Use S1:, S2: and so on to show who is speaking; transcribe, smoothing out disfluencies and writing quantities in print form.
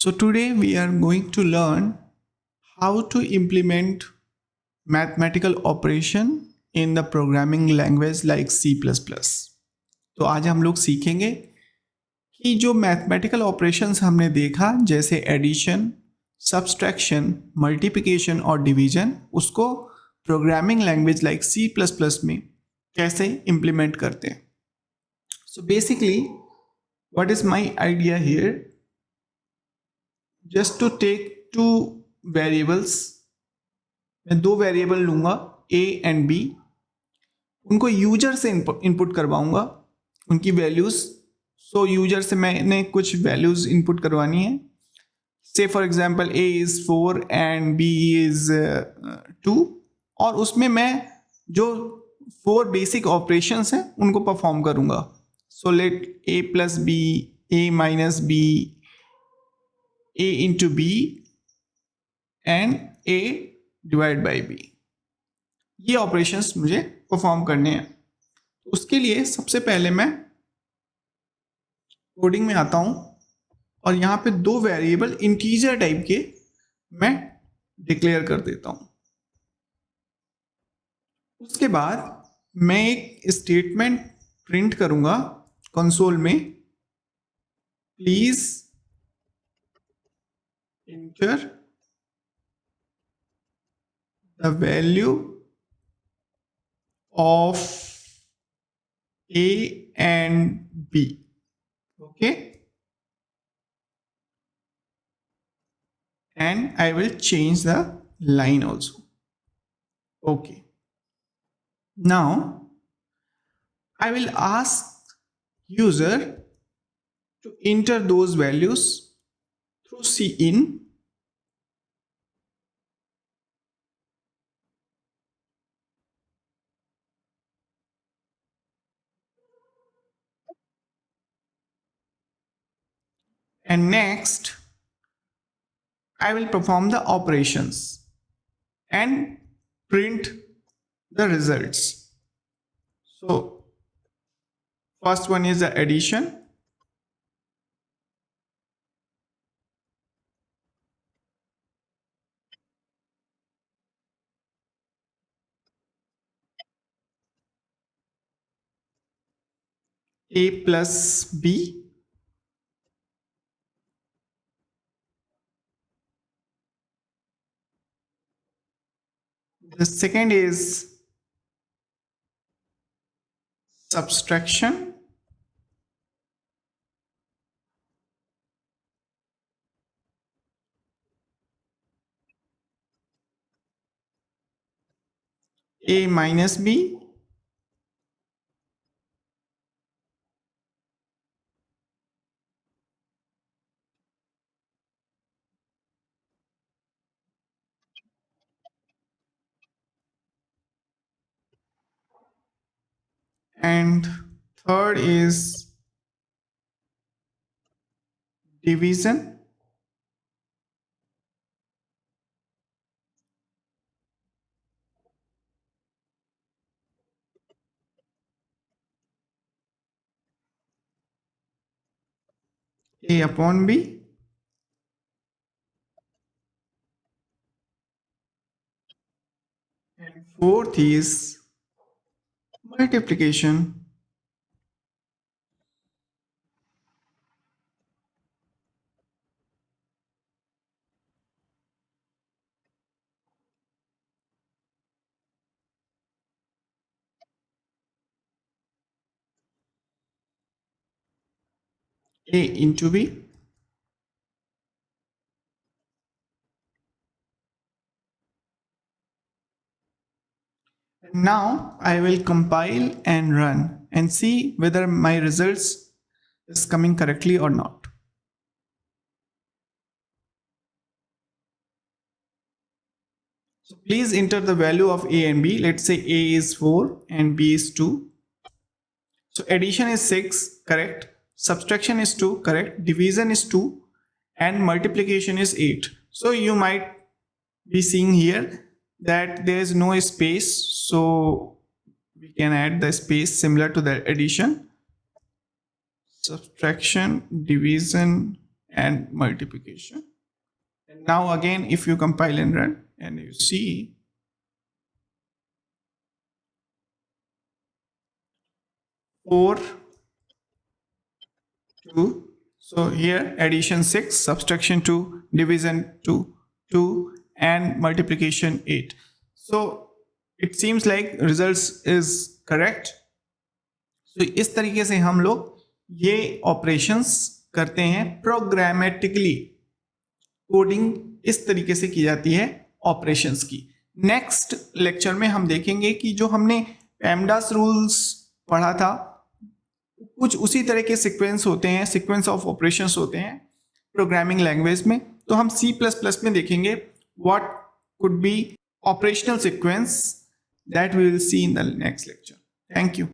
S1: So today we are going to learn how to implement mathematical operation in the programming language like C++. तो आज हम लोग सीखेंगे कि जो मैथमेटिकल ऑपरेशंस हमने देखा जैसे एडिशन, सब्सट्रैक्शन, मल्टीप्लिकेशन और डिवीजन, उसको प्रोग्रामिंग लैंग्वेज लाइक C++ में कैसे इम्प्लीमेंट करते हैं. So basically what is my idea here, just to take two variables. मैं दो वेरिएबल लूंगा ए एंड बी, उनको यूजर से इनपुट करवाऊंगा उनकी वैल्यूज. सो यूजर से मैंने कुछ वैल्यूज इनपुट करवानी है. Say for example A is 4 and B is 2, और उसमें मैं जो 4 बेसिक ऑपरेशंस हैं उनको परफॉर्म करूंगा. So let A plus B, A minus B, a into b and a divide by b. ये ऑपरेशंस मुझे परफॉर्म करने हैं. उसके लिए सबसे पहले मैं कोडिंग में आता हूं और यहां पे दो वेरिएबल इंटीजर टाइप के मैं डिक्लेयर कर देता हूं. उसके बाद मैं एक स्टेटमेंट प्रिंट करूंगा कंसोल में, please enter the value of A and B. Okay, and I will change the line also. Okay, now I will ask user to enter those values through cin. And next I will perform the operations and print the results. So first one is the addition. A plus B. The second is subtraction. A minus B. And third is division. A upon B. And fourth is multiplication. A into B. Now I will compile and run and see whether my results is coming correctly or not. So please enter the value of A and B. Let's say A is 4 and B is 2. So addition is 6, correct. Subtraction is 2, correct. Division is 2 and multiplication is 8. So you might be seeing here that there is no space. So we can add the space similar to the addition. Subtraction, division and multiplication. And now again, if you compile and run and you see 4, 2. So here addition 6, subtraction 2, division 2, 2 and multiplication 8. So it seems like results is correct. So इस तरीके से हम लोग ये operations करते हैं programmatically. Coding इस तरीके से की जाती है ऑपरेशंस की. नेक्स्ट लेक्चर में हम देखेंगे कि जो हमने PEMDAS रूल्स पढ़ा था कुछ उसी तरह के सीक्वेंस होते हैं, सीक्वेंस ऑफ ऑपरेशंस होते हैं प्रोग्रामिंग लैंग्वेज में. तो हम C++ में देखेंगे what could be operational sequence. That we will see in the next lecture. Thank you.